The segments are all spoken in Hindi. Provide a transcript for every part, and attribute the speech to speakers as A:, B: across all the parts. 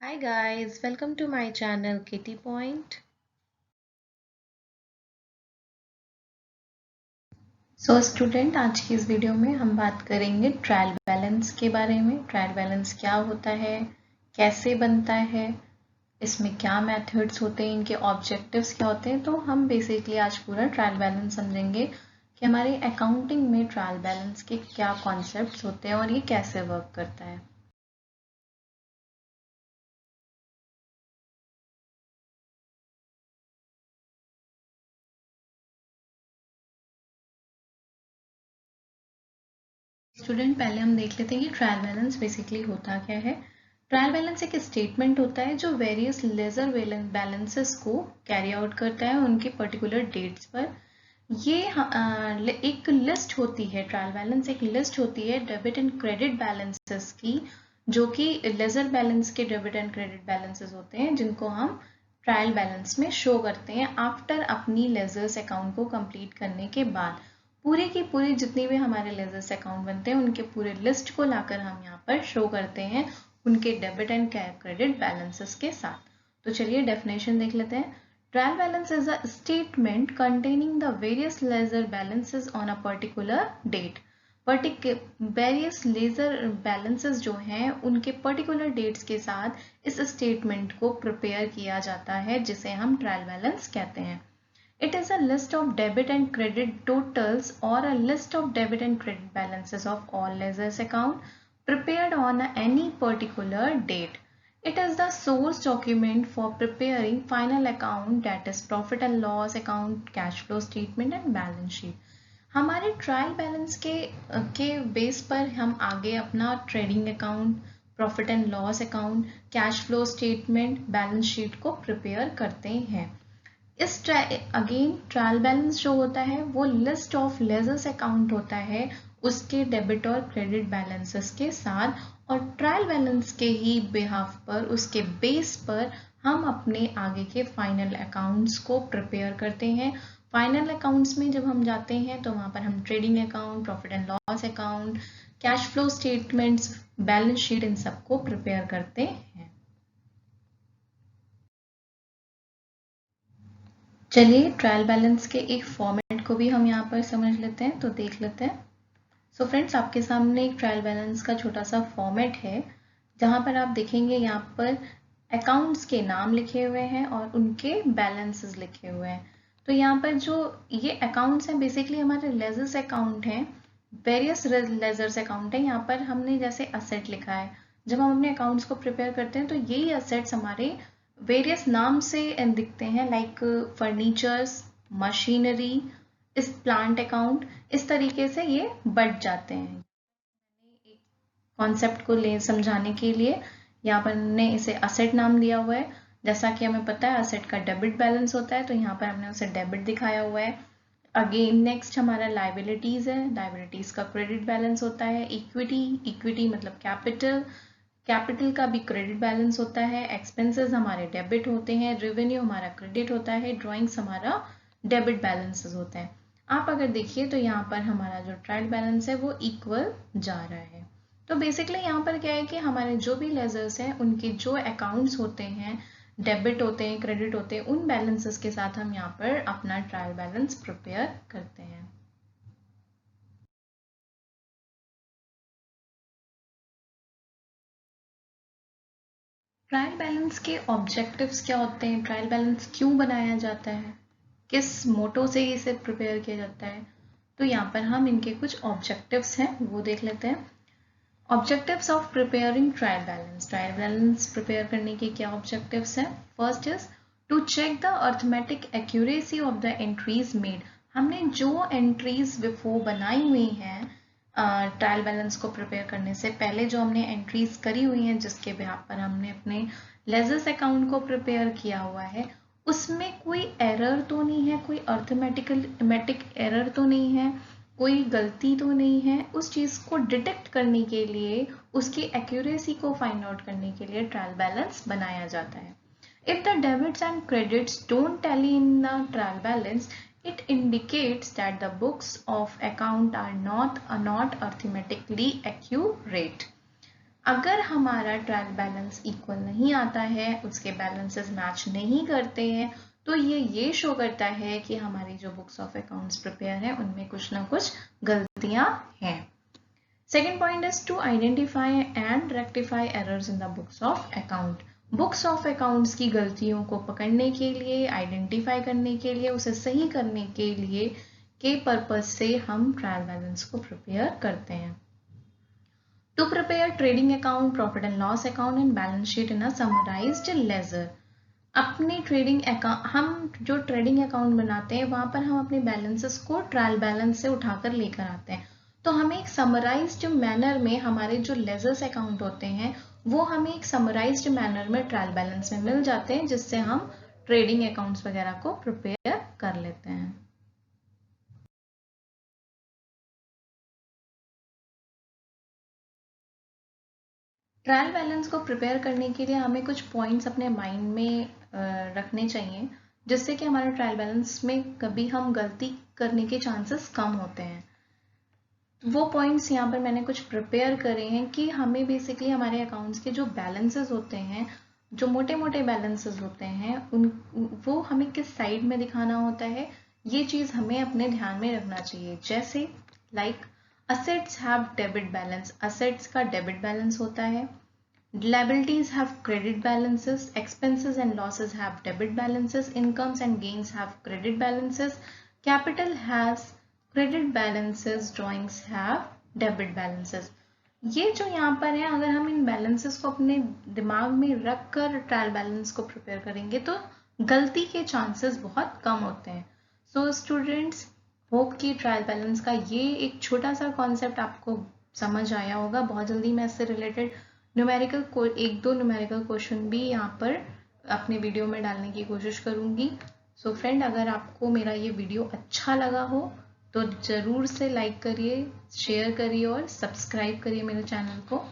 A: Hi guys, welcome to my channel Kitty Point. Student आज की इस वीडियो में हम बात करेंगे ट्रायल बैलेंस के बारे में। ट्रायल बैलेंस क्या होता है, कैसे बनता है, इसमें क्या मेथड्स होते हैं, इनके ऑब्जेक्टिव्स क्या होते हैं। तो हम बेसिकली आज पूरा ट्रायल बैलेंस समझेंगे कि हमारी अकाउंटिंग में ट्रायल बैलेंस के क्या कॉन्सेप्ट्स होते हैं और ये कैसे वर्क करता है। स्टूडेंट पहले हम देख लेते हैं कि ट्रायल बैलेंस बेसिकली होता क्या है। ट्रायल बैलेंस एक स्टेटमेंट होता है जो वेरियस लेजर बैलेंसेस को कैरी आउट करता है उनके पर्टिकुलर डेट्स पर। ये एक लिस्ट होती है, ट्रायल बैलेंस एक लिस्ट होती है डेबिट एंड क्रेडिट बैलेंसेस की, जो कि लेजर बैलेंस के डेबिट एंड क्रेडिट बैलेंसेस होते हैं जिनको हम ट्रायल बैलेंस में शो करते हैं आफ्टर अपनी लेजर्स अकाउंट को कंप्लीट करने के बाद। पूरे की पूरी जितनी भी हमारे लेजर्स अकाउंट बनते हैं उनके पूरे लिस्ट को लाकर हम यहाँ पर शो करते हैं उनके डेबिट एंड क्रेडिट बैलेंसेस के साथ। तो चलिए डेफिनेशन देख लेते हैं। Trial balance is a statement containing the various ledger balances on a particular date. Various ledger balances जो हैं उनके पर्टिकुलर डेट्स के साथ इस स्टेटमेंट को प्रिपेयर किया जाता है जिसे हम ट्रायल बैलेंस कहते हैं। It is a list of debit and credit totals or a list of debit and credit balances of all ledgers account prepared on any particular date. It is the source document for preparing final account, that is profit and loss account, cash flow statement and balance sheet. हमारे ट्रायल बैलेंस के बेस पर हम आगे अपना trading account, profit and loss account, cash flow statement, balance sheet को प्रिपेयर करते हैं। इस अगेन ट्रायल बैलेंस जो होता है वो लिस्ट ऑफ लेजर्स अकाउंट होता है उसके डेबिट और क्रेडिट बैलेंसेस के साथ, और ट्रायल बैलेंस के ही बिहाफ पर, उसके बेस पर हम अपने आगे के फाइनल अकाउंट्स को प्रिपेयर करते हैं। फाइनल अकाउंट्स में जब हम जाते हैं तो वहां पर हम trading account, profit and loss account, cash flow statements, balance sheet, इन सबको प्रिपेयर करते हैं। चलिए ट्रायल बैलेंस के एक फॉर्मेट को भी हम यहाँ पर समझ लेते हैं, तो देख लेते हैं। सो फ्रेंड्स, आपके सामने एक ट्रायल बैलेंस का छोटा सा फॉर्मेट है जहाँ पर आप देखेंगे यहाँ पर अकाउंट्स के नाम लिखे हुए हैं और उनके बैलेंसेस लिखे हुए हैं। तो यहाँ पर जो ये अकाउंट्स हैं बेसिकली हमारे लेजर्स अकाउंट हैं, वेरियस लेजर्स अकाउंट है। यहाँ पर हमने जैसे असेट लिखा है, जब हम अपने अकाउंट्स को प्रिपेयर करते हैं तो यही असेट्स हमारे वेरियस नाम से दिखते हैं, लाइक फर्नीचर्स, मशीनरी, इस प्लांट अकाउंट, इस तरीके से ये बढ़ जाते हैं। एक कॉन्सेप्ट को ले समझाने के लिए यहाँ पर हमने इसे असेट नाम दिया हुआ है। जैसा कि हमें पता है असेट का डेबिट बैलेंस होता है, तो यहाँ पर हमने उसे डेबिट दिखाया हुआ है। अगेन नेक्स्ट हमारा लाइबिलिटीज है, लाइबिलिटीज का क्रेडिट बैलेंस होता है। इक्विटी, इक्विटी मतलब कैपिटल, कैपिटल का भी क्रेडिट बैलेंस होता है। एक्सपेंसेस हमारे डेबिट होते हैं, रेवेन्यू हमारा क्रेडिट होता है, ड्रॉइंग्स हमारा डेबिट बैलेंसेस होते हैं। आप अगर देखिए तो यहाँ पर हमारा जो ट्रायल बैलेंस है वो इक्वल जा रहा है। तो बेसिकली यहाँ पर क्या है कि हमारे जो भी लेजर्स हैं उनके जो अकाउंट्स होते हैं, डेबिट होते हैं, क्रेडिट होते हैं, उन बैलेंसेस के साथ हम यहाँ पर अपना ट्रायल बैलेंस प्रिपेयर करते हैं। ट्रायल बैलेंस के ऑब्जेक्टिव्स क्या होते हैं, ट्रायल बैलेंस क्यों बनाया जाता है, किस मोटो से इसे प्रिपेयर किया जाता है, तो यहाँ पर हम इनके कुछ ऑब्जेक्टिव्स हैं वो देख लेते हैं। Objectives of preparing trial balance, trial balance prepare करने के क्या ऑब्जेक्टिव्स हैं। First is to check the arithmetic accuracy of the entries made. हमने जो एंट्रीज बिफोर बनाई हुई हैं ट्रायल बैलेंस को प्रिपेयर करने से पहले, जो हमने एंट्रीज करी हुई हैं जिसके बिहाफ पर हमने अपने लेजर्स अकाउंट को प्रिपेयर किया हुआ है, उसमें कोई एरर तो नहीं है, कोई अर्थमेटिक एरर तो नहीं है, कोई गलती तो नहीं है। उस चीज़ को डिटेक्ट करने के लिए, उसकी एक्यूरेसी को फाइंड आउट करने के लिए ट्रायल बैलेंस बनाया जाता है। If the debits and credits don't tally in the trial balance, it indicates that the books of account are not arithmetically accurate. अगर हमारा ट्रायल बैलेंस इक्वल नहीं आता है, उसके बैलेंसेस मैच नहीं करते हैं, तो ये शो करता है कि हमारी जो बुक्स ऑफ अकाउंट्स प्रिपेयर है उनमें कुछ ना कुछ गलतियां हैं। Second point is to identify and rectify errors in the books of account. Books of accounts की गलतियों को पकड़ने के लिए, आइडेंटिफाई करने के लिए, उसे सही करने के लिए के पर्पज से हम ट्रायल बैलेंस को प्रिपेयर करते हैं। To prepare trading account, profit and loss account and balance sheet in a summarised ledger. अपने ट्रेडिंग अकाउंट, हम जो ट्रेडिंग अकाउंट बनाते हैं वहां पर हम अपने बैलेंसेस को ट्रायल बैलेंस से उठाकर लेकर आते हैं। तो हमें एक समराइज्ड मैनर में हमारे जो लेजर्स अकाउंट होते हैं वो हमें एक समराइज्ड मैनर में ट्रायल बैलेंस में मिल जाते हैं, जिससे हम ट्रेडिंग अकाउंट्स वगैरह को प्रिपेयर कर लेते हैं। ट्रायल बैलेंस को प्रिपेयर करने के लिए हमें कुछ पॉइंट्स अपने माइंड में रखने चाहिए, जिससे कि हमारे ट्रायल बैलेंस में कभी हम गलती करने के चांसेस कम होते हैं। वो पॉइंट्स यहाँ पर मैंने कुछ प्रिपेयर करे हैं कि हमें बेसिकली हमारे अकाउंट्स के जो बैलेंसेस होते हैं, जो मोटे मोटे बैलेंसेस होते हैं, वो हमें किस साइड में दिखाना होता है, ये चीज़ हमें अपने ध्यान में रखना चाहिए। जैसे assets have debit balance, assets का डेबिट बैलेंस होता है। Liabilities have credit balances, expenses and losses have debit balances, incomes and gains have credit balances, capital has credit balances, drawings have debit balances. ये जो यहाँ पर है, अगर हम इन बैलेंसेस को अपने दिमाग में रख कर ट्रायल बैलेंस को प्रिपेयर करेंगे तो गलती के चांसेस बहुत कम होते हैं। सो स्टूडेंट्स, होप कि ट्रायल बैलेंस का ये एक छोटा सा कॉन्सेप्ट आपको समझ आया होगा। बहुत जल्दी मैं इससे रिलेटेड एक दो न्यूमेरिकल क्वेश्चन भी यहाँ पर अपने वीडियो में डालने की कोशिश करूंगी। सो फ्रेंड, अगर आपको मेरा ये वीडियो अच्छा लगा हो तो ज़रूर से लाइक करिए, शेयर करिए और सब्सक्राइब करिए मेरे चैनल को।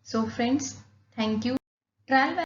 A: So friends, thank you. Trial